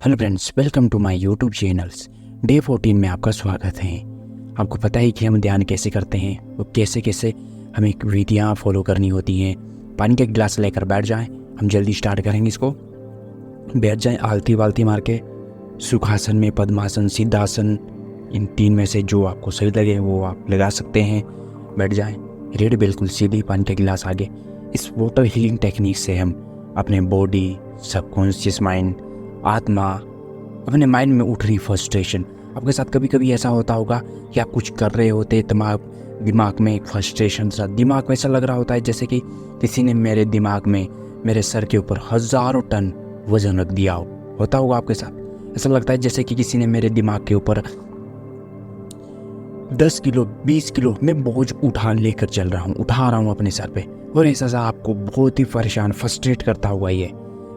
Hello friends, welcome to my YouTube channels. Day 14 में आपका स्वागत है। आपको पता है कि हम ध्यान कैसे करते हैं, वो कैसे कैसे हमें विधियाँ फॉलो करनी होती हैं। पानी का गिलास लेकर बैठ जाएं, हम जल्दी स्टार्ट करेंगे इसको। बैठ जाएं आलती वालती मार के, सुखासन में, पद्मासन, सिद्धासन, इन तीन में से जो आपको सही लगे वो आप लगा सकते हैं। बैठ जाएं, रीढ़ बिल्कुल सीधी, पानी का गिलास आगे। इस वाटर हीलिंग टेक्निक से हम अपने बॉडी, सबकॉन्शियस माइंड, आत्मा, अपने माइंड में उठ रही फ्रस्ट्रेशन। आपके साथ कभी कभी ऐसा होता होगा कि आप कुछ कर रहे होते, दिमाग में एक फ्रस्ट्रेशन सा, दिमाग में ऐसा लग रहा होता है जैसे कि किसी ने मेरे दिमाग में, मेरे सर के ऊपर हज़ारों टन वजन रख दिया होता होगा आपके साथ। ऐसा लगता है जैसे कि किसी ने मेरे दिमाग के ऊपर 10 किलो 20 किलो मैं बोझ उठा रहा हूँ अपने सर पे। और ऐसा सा आपको बहुत ही परेशान, फ्रस्ट्रेट करता हुआ ये।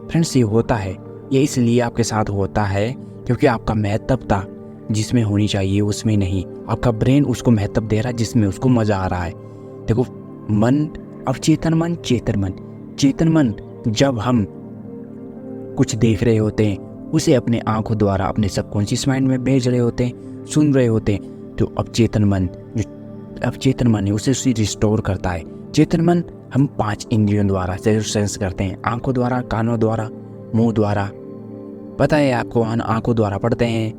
फ्रेंड्स, ये होता है, ये इसलिए आपके साथ होता है क्योंकि आपका महत्वता जिसमें होनी चाहिए उसमें नहीं, आपका ब्रेन उसको महत्व दे रहा है जिसमें उसको मज़ा आ रहा है। देखो, मन, अब चेतन मन, चेतन मन जब हम कुछ देख रहे होते हैं उसे अपने आंखों द्वारा अपने सबकॉन्शियस माइंड में भेज रहे होते हैं, सुन रहे होते हैं। तो अब चेतन मन है उसे रिस्टोर करता है। चेतन मन हम 5 इंद्रियों द्वारा सेंस करते हैं, आंखों द्वारा, कानों द्वारा, मुंह द्वारा। पता है आपको, आंखों द्वारा पढ़ते हैं,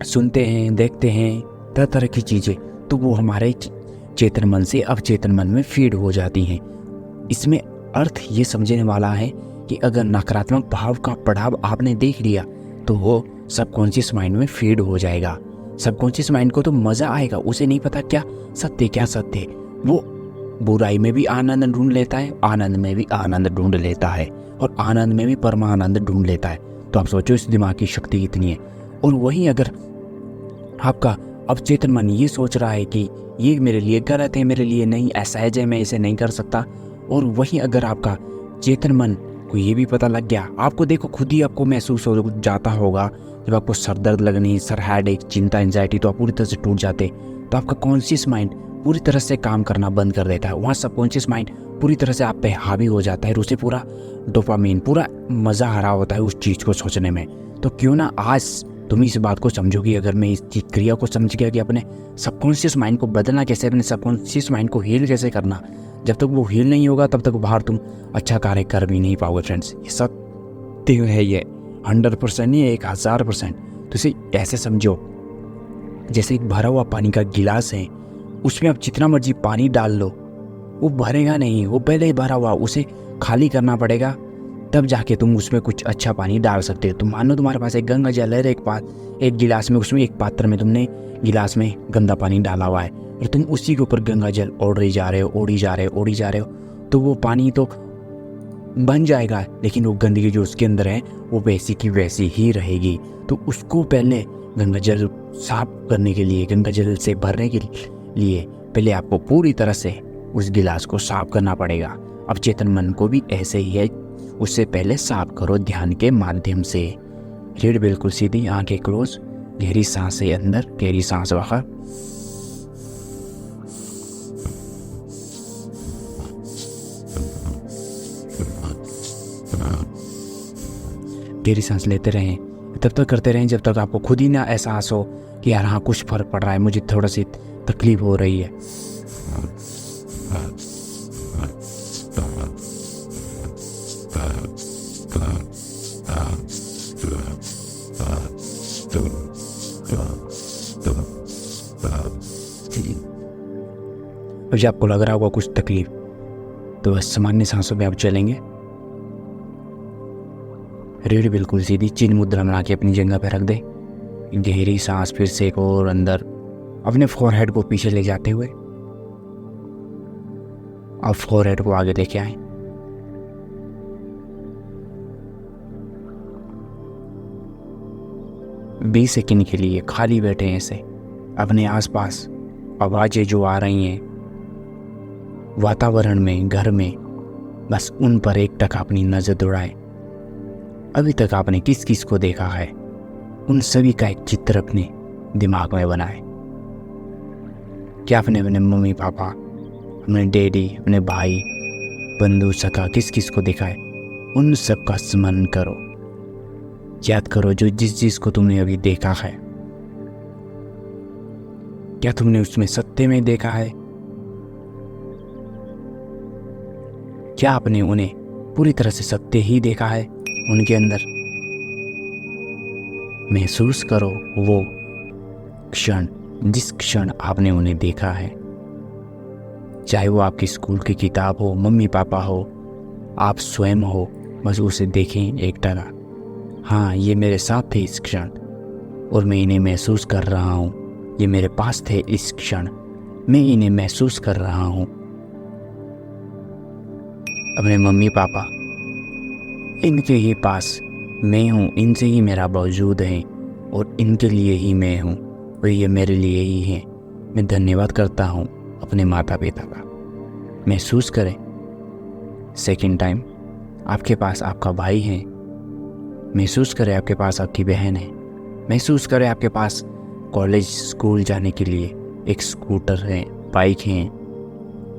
सुनते हैं, देखते हैं तरह तरह की चीज़ें। तो वो हमारे चेतन मन से अवचेतन मन में फीड हो जाती हैं। इसमें अर्थ ये समझने वाला है कि अगर नकारात्मक भाव का पढ़ाव आपने देख लिया तो वो सबकॉन्शियस माइंड में फीड हो जाएगा। सबकॉन्शियस माइंड को तो मज़ा आएगा, उसे नहीं पता क्या सत्य। वो बुराई में भी आनंद ढूंढ लेता है, आनंद में भी आनंद ढूंढ लेता है, और आनंद में भी परमानंद ढूंढ लेता है। तो आप सोचो इस दिमाग की शक्ति कितनी है। और वहीं अगर आपका अवचेतन मन ये सोच रहा है कि ये मेरे लिए गलत है, मेरे लिए नहीं, असहज है, मैं इसे नहीं कर सकता, और वहीं अगर आपका चेतन मन को ये भी पता लग गया, आपको देखो खुद ही आपको महसूस हो जाता होगा जब आपको सर दर्द लगनी, सर हेडेक, चिंता, एंजाइटी, तो आप पूरी तरह से टूट जाते। तो आपका कॉन्शियस माइंड पूरी तरह से काम करना बंद कर देता है। वहाँ सबकॉन्शियस माइंड पूरी तरह से आप पे हावी हो जाता है, और उसे पूरा डोपामीन, पूरा मज़ा आ रहा होता है उस चीज़ को सोचने में। तो क्यों ना आज तुम इस बात को समझोगी, अगर मैं इस क्रिया को समझ गया कि अपने सबकॉन्शियस माइंड को बदलना कैसे, अपने सबकॉन्शियस माइंड को हील कैसे करना। जब तक वो हील नहीं होगा तब तक बाहर तुम अच्छा कार्य कर भी नहीं पाओगे। फ्रेंड्स, ये सत्य है, ये 100% नहीं है, 1000%। तो इसे ऐसे समझो जैसे एक भरा हुआ पानी का गिलास है, उसमें आप जितना मर्जी पानी डाल लो वो भरेगा नहीं, वो पहले ही भरा हुआ, उसे खाली करना पड़ेगा, तब जाके तुम उसमें कुछ अच्छा पानी डाल सकते हो। तो मानो तुम्हारे पास एक गंगा जल है, एक गिलास में, उसमें एक पात्र में तुमने गिलास में गंदा पानी डाला हुआ है, और तुम उसी के ऊपर गंगा जल ओढ़ी जा रहे हो, तो वो पानी तो बन जाएगा, लेकिन वो गंदगी जो उसके अंदर है वो वैसी की वैसी ही रहेगी। तो उसको पहले गंगा जल साफ करने के लिए, गंगा जल से भरने के लिए पहले आपको पूरी तरह से उस गिलास को साफ करना पड़ेगा। अब चेतन मन को भी ऐसे ही है, उससे पहले साफ करो ध्यान के माध्यम से। रीढ़ बिल्कुल सीधी, आंखें क्लोज, गहरी सांसें अंदर, गहरी सांस बाहर। गहरी सांस लेते रहें, तब तक करते रहें जब तक आपको खुद ही ना एहसास हो कि यार हाँ कुछ फर्क पड़ रहा है, मुझे थोड़ा सी तकलीफ हो रही है। अब जब आपको लग रहा होगा कुछ तकलीफ, तो बस सामान्य सांसों में आप चलेंगे। रीढ़ बिल्कुल सीधी, चिन्ह मुद्रा बना के अपनी जगह पे रख दे। गहरी सांस फिर से एक और अंदर, अपने फोरहेड को पीछे ले जाते हुए और फोरहेड को आगे लेके आए। बीस सेकंड के लिए खाली बैठे हैं ऐसे, अपने आसपास आवाज़ें जो आ रही हैं वातावरण में, घर में, बस उन पर एक टक अपनी नज़र दौड़ाएं। अभी तक आपने किस किस को देखा है, उन सभी का एक चित्र अपने दिमाग में बनाएं। क्या आपने अपने मम्मी पापा, अपने डैडी, अपने भाई, बंधु सखा किस किस को देखा है, उन सब का स्मरण करो। याद करो जो जिस चीज को तुमने अभी देखा है, क्या तुमने उसमें सत्य में देखा है? क्या आपने उन्हें पूरी तरह से सत्य ही देखा है उनके अंदर? महसूस करो वो क्षण, जिस क्षण आपने उन्हें देखा है, चाहे वो आपकी स्कूल की किताब हो, मम्मी पापा हो, आप स्वयं हो, बस उसे देखें एक टका। हाँ, ये मेरे साथ थे इस क्षण और मैं इन्हें महसूस कर रहा हूँ। ये मेरे पास थे इस क्षण, मैं इन्हें महसूस कर रहा हूँ। अपने मम्मी पापा, इनके ही पास मैं हूँ, इनसे ही मेरा वजूद है और इनके लिए ही मैं हूँ और ये मेरे लिए ही हैं। मैं धन्यवाद करता हूँ अपने माता पिता का। महसूस करें सेकंड टाइम आपके पास आपका भाई है। महसूस करें आपके पास आपकी बहन है। महसूस करें आपके पास कॉलेज स्कूल जाने के लिए एक स्कूटर है, बाइक है,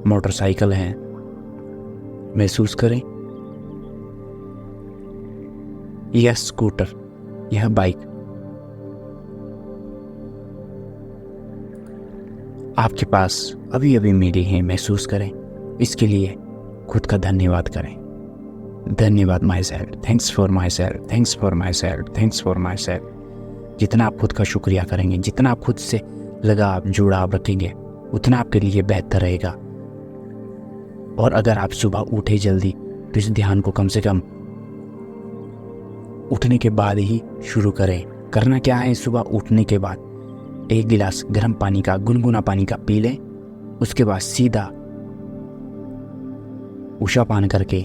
मोटरसाइकिल है। महसूस करें यह स्कूटर, यह बाइक आपके पास अभी अभी मिली है। महसूस करें, इसके लिए खुद का धन्यवाद करें। धन्यवाद my self, thanks for my self, thanks for my self, thanks for my self. जितना आप खुद का शुक्रिया करेंगे, जितना आप खुद से लगाव जुड़ाव रखेंगे, उतना आपके लिए बेहतर रहेगा। और अगर आप सुबह उठे जल्दी तो इस ध्यान को कम से कम उठने के बाद ही शुरू करें। करना क्या है, सुबह उठने के बाद 1 गिलास गर्म पानी का, गुनगुना पानी का पी लें। उसके बाद सीधा उषा पान करके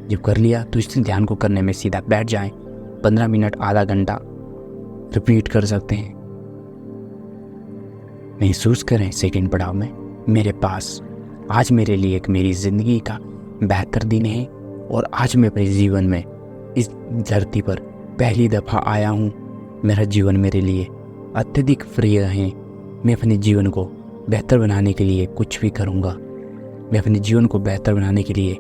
जब कर लिया तो इस ध्यान को करने में सीधा बैठ जाएं। 15 मिनट, आधा घंटा रिपीट कर सकते हैं। महसूस करें सेकंड पड़ाव में, मेरे पास आज मेरे लिए एक मेरी ज़िंदगी का बेहतर दिन है और आज मैं अपने जीवन में इस धरती पर पहली दफ़ा आया हूँ। मेरा जीवन मेरे लिए अत्यधिक प्रिय है। मैं अपने जीवन को बेहतर बनाने के लिए कुछ भी करूँगा। मैं अपने जीवन को बेहतर बनाने के लिए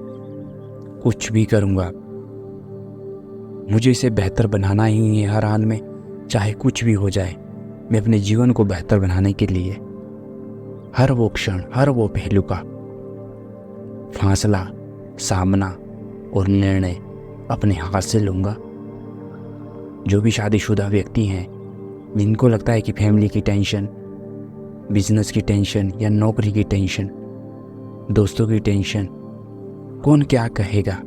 कुछ भी करूँगा। मुझे इसे बेहतर बनाना ही है हर हाल में, चाहे कुछ भी हो जाए। मैं अपने जीवन को बेहतर बनाने के लिए हर वो क्षण, हर वो पहलू का फासला, सामना और निर्णय अपने हाथ से लूँगा। जो भी शादीशुदा व्यक्ति हैं जिनको लगता है कि फैमिली की टेंशन, बिजनेस की टेंशन या नौकरी की टेंशन, दोस्तों की टेंशन, कौन क्या कहेगा,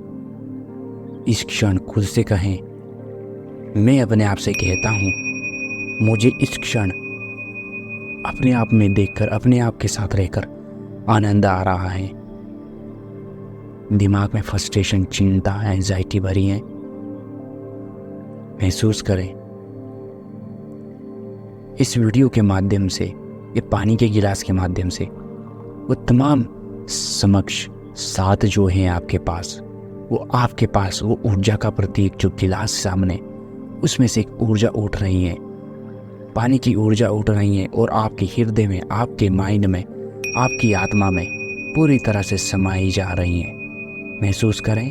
इस क्षण खुद से कहें, मैं अपने आप से कहता हूँ मुझे इस क्षण अपने आप में देखकर, अपने आप के साथ रहकर आनंद आ रहा है। दिमाग में फ्रस्ट्रेशन, चिंता, एंजाइटी भरी है। महसूस करें इस वीडियो के माध्यम से, ये पानी के गिलास के माध्यम से, वो तमाम समक्ष साथ जो हैं आपके पास, वो आपके पास वो ऊर्जा का प्रतीक जो गिलास सामने, उसमें से एक ऊर्जा उठ रही है, पानी की ऊर्जा उठ रही है और आपके हृदय में, आपके माइंड में, आपकी आत्मा में पूरी तरह से समाई जा रही हैं। महसूस करें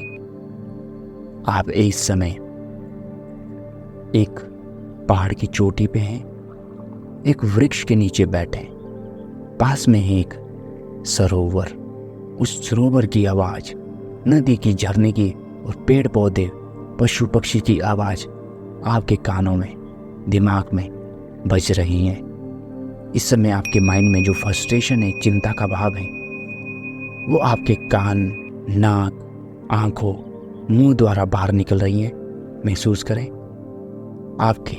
आप इस समय एक पहाड़ की चोटी पे हैं, एक वृक्ष के नीचे बैठे, पास में है एक सरोवर। उस सरोवर की आवाज़, नदी की, झरने की और पेड़ पौधे, पशु पक्षी की आवाज़ आपके कानों में, दिमाग में बज रही है। इस समय आपके माइंड में जो फ्रस्ट्रेशन है, चिंता का भाव है, वो आपके कान, नाक, आंखों, मुंह द्वारा बाहर निकल रही है। महसूस करें आपके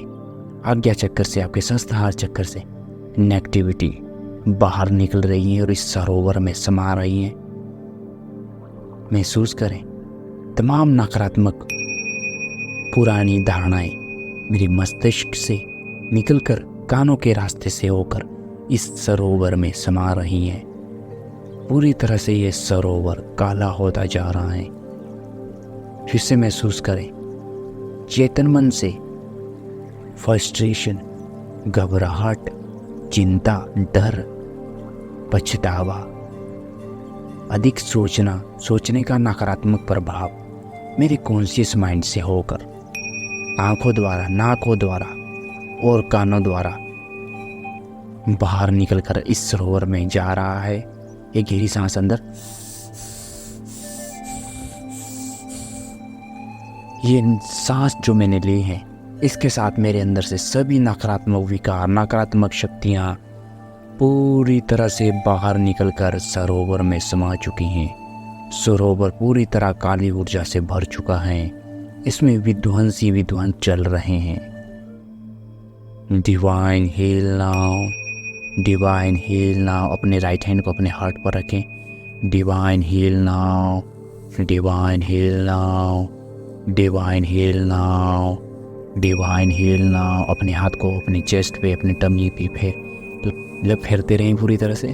आज्ञा चक्कर से, आपके संस्थान चक्कर से नेगेटिविटी बाहर निकल रही है और इस सरोवर में समा रही है। महसूस करें तमाम नकारात्मक पुरानी धारणाएं मेरी मस्तिष्क से निकलकर कानों के रास्ते से होकर इस सरोवर में समा रही हैं। पूरी तरह से ये सरोवर काला होता जा रहा है। फिर से महसूस करें चेतन मन से फ्रस्ट्रेशन, घबराहट, चिंता, डर, पछतावा, अधिक सोचना, सोचने का नकारात्मक प्रभाव मेरे कॉन्शियस माइंड से होकर आंखों द्वारा, नाकों द्वारा और कानों द्वारा बाहर निकलकर इस सरोवर में जा रहा है। एक गहरी सांस अंदर, ये सांस जो मैंने ली है इसके साथ मेरे अंदर से सभी नकारात्मक विकार, नकारात्मक शक्तियाँ पूरी तरह से बाहर निकलकर सरोवर में समा चुकी हैं। सरोवर पूरी तरह काली ऊर्जा से भर चुका है। इसमें विध्वंस ही विध्वंस चल रहे हैं। Divine heal now, divine heal now. अपने राइट हैंड को अपने हार्ट पर रखें। Divine heal now, divine heal now, divine heal now, divine heal now. अपने हाथ को अपने चेस्ट पे, अपने टमी पे फेरते रहें पूरी तरह से,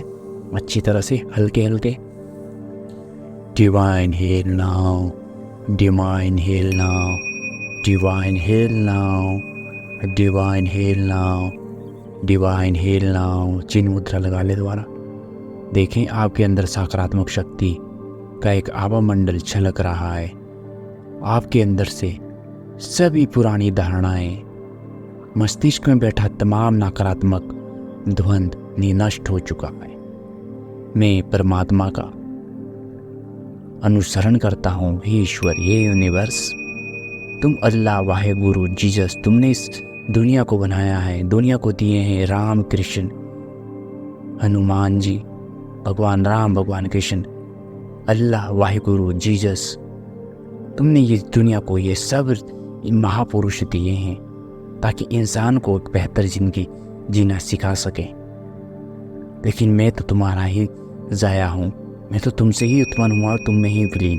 अच्छी तरह से, हल्के हल्के। Divine heal now, divine heal now, divine heal now, divine heal now, divine heal now. चिन्ह मुद्रा लगा ले दोबारा। देखें आपके अंदर सकारात्मक शक्ति का एक आभा मंडल छलक रहा है। आपके अंदर से सभी पुरानी धारणाएं, मस्तिष्क में बैठा तमाम नकारात्मक द्वंद नष्ट हो चुका है। मैं परमात्मा का अनुसरण करता हूँ। हे ईश्वर, ये यूनिवर्स, तुम अल्लाह, वाहे गुरु, जीसस, तुमने इस दुनिया को बनाया है, दुनिया को दिए हैं राम, कृष्ण, हनुमान जी, भगवान राम, भगवान कृष्ण, अल्लाह, वाहे गुरु, जीसस। तुमने ये दुनिया को ये सब महापुरुष दिए हैं ताकि इंसान को एक बेहतर जिंदगी जीना सिखा सके। लेकिन मैं तो तुम्हारा ही ज़ाया हूँ, मैं तो तुमसे ही उत्पन्न हुआ, तुम में ही विलीन।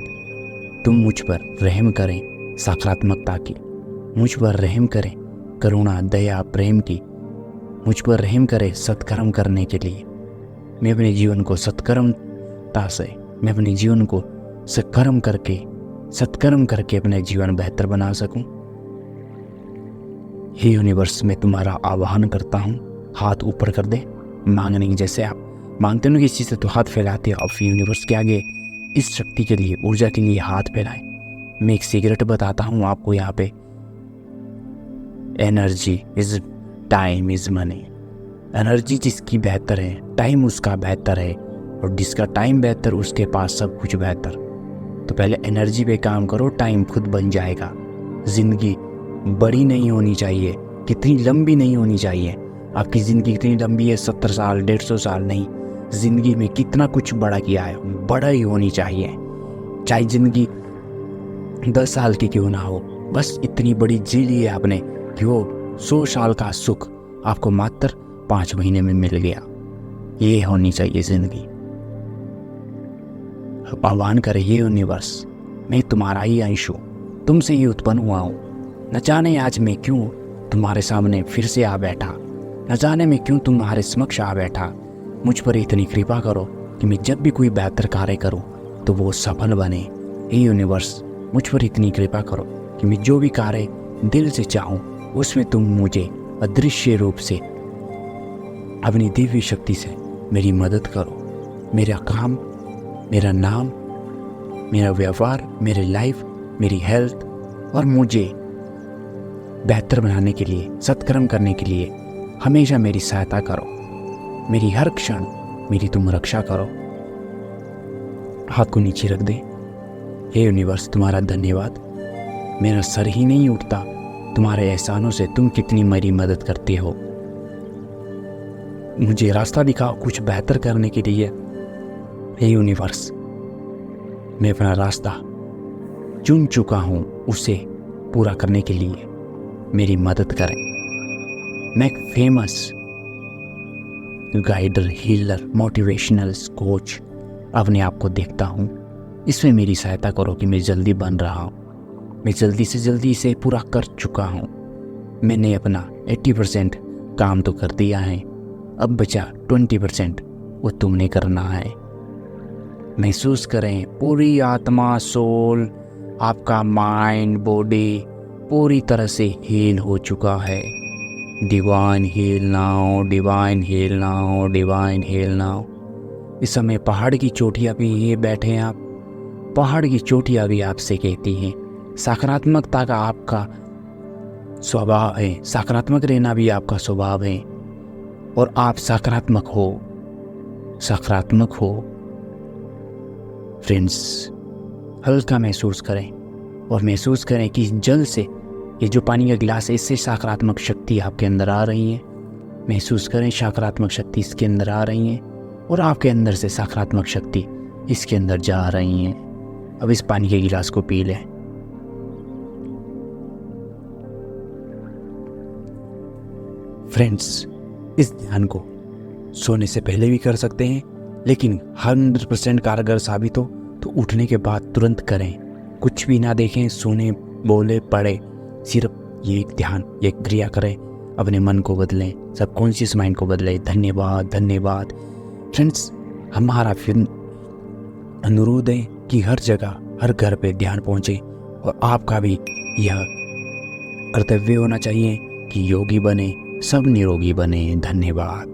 तुम मुझ पर रहम करें सकारात्मकता की, मुझ पर रहम करें करुणा, दया, प्रेम की, मुझ पर रहम करें सत्कर्म करने के लिए। मैं अपने जीवन को सत्कर्मता से, मैं अपने जीवन को सत्कर्म करके अपने जीवन बेहतर बना सकूं। हे यूनिवर्स, मैं तुम्हारा आह्वान करता हूँ। हाथ ऊपर कर दे, मांगने की, जैसे आप मांगते हो किसी से तो हाथ फैलाते हो। अब यूनिवर्स के आगे इस शक्ति के लिए, ऊर्जा के लिए हाथ फैलाएं। मैं एक सीक्रेट बताता हूँ आपको यहाँ पे। Energy is time is money. Energy जिसकी बेहतर है, टाइम उसका बेहतर है, और जिसका टाइम बेहतर उसके पास सब कुछ बेहतर। तो पहले एनर्जी पे काम करो, टाइम खुद बन जाएगा। जिंदगी बड़ी नहीं होनी चाहिए, कितनी लंबी नहीं होनी चाहिए। आपकी ज़िंदगी कितनी लंबी है, 70 साल, 150 साल नहीं। ज़िंदगी में कितना कुछ बड़ा किया है, बड़ा ही होनी चाहिए। चाहे ज़िंदगी 10 साल की क्यों ना हो, बस इतनी बड़ी जी ली है आपने कि वो 100 साल का सुख आपको मात्र 5 महीने में मिल गया। ये होनी चाहिए ज़िंदगी। आह्वान करे, ये यूनिवर्स, मैं तुम्हारा ही अंश हूँ, तुमसे ही उत्पन्न हुआ हूँ। न जाने आज मैं क्यों तुम्हारे सामने फिर से आ बैठा, न जाने मैं क्यों तुम्हारे समक्ष आ बैठा। मुझ पर इतनी कृपा करो कि मैं जब भी कोई बेहतर कार्य करूं तो वो सफल बने। हे यूनिवर्स, मुझ पर इतनी कृपा करो कि मैं जो भी कार्य दिल से चाहूं उसमें तुम मुझे अदृश्य रूप से अपनी दिव्य शक्ति से मेरी मदद करो। मेरा काम, मेरा नाम, मेरा व्यवहार, मेरी लाइफ, मेरी हेल्थ और मुझे बेहतर बनाने के लिए, सत्कर्म करने के लिए हमेशा मेरी सहायता करो। मेरी हर क्षण मेरी तुम रक्षा करो। हाथ को नीचे रख दे। हे यूनिवर्स, तुम्हारा धन्यवाद। मेरा सर ही नहीं उठता तुम्हारे एहसानों से। तुम कितनी मेरी मदद करते हो। मुझे रास्ता दिखाओ कुछ बेहतर करने के लिए। हे यूनिवर्स, मैं अपना रास्ता चुन चुका हूँ, उसे पूरा करने के लिए मेरी मदद करें। मैं एक famous guider, healer, motivational coach अपने आप को देखता हूँ। इसमें मेरी सहायता करो कि मैं जल्दी बन रहा हूँ। मैं जल्दी से जल्दी इसे पूरा कर चुका हूँ। मैंने अपना 80% काम तो कर दिया है, अब बचा 20%, वो तुमने करना है। महसूस करें पूरी आत्मा, सोल, आपका माइंड, बॉडी पूरी तरह से हील हो चुका है। Divine heal now, divine heal now, divine heal now. इस समय पहाड़ की चोटियाँ भी ये बैठे हैं आप, पहाड़ की चोटियाँ भी आपसे कहती हैं। सकारात्मकता का आपका स्वभाव है, सकारात्मक रहना भी आपका स्वभाव है और आप सकारात्मक हो, सकारात्मक हो। फ्रेंड्स, हल्का महसूस करें और महसूस करें कि जल से ये जो पानी का गिलास है इससे सकारात्मक शक्ति आपके अंदर आ रही है। महसूस करें सकारात्मक शक्ति इसके अंदर आ रही है और आपके अंदर से सकारात्मक शक्ति इसके अंदर जा रही है। अब इस पानी के गिलास को पी लें। फ्रेंड्स, इस ध्यान को सोने से पहले भी कर सकते हैं, लेकिन 100% कारगर साबित हो तो उठने के बाद तुरंत करें। कुछ भी ना देखें, सुने, बोले, पढ़े, सिर्फ ये एक ध्यान, ये क्रिया करें। अपने मन को बदलें, सबकॉन्शियस माइंड को बदलें। धन्यवाद, धन्यवाद। फ्रेंड्स, हमारा फिर अनुरोध है कि हर जगह, हर घर पे ध्यान पहुँचे और आपका भी यह कर्तव्य होना चाहिए कि योगी बने, सब निरोगी बने। धन्यवाद।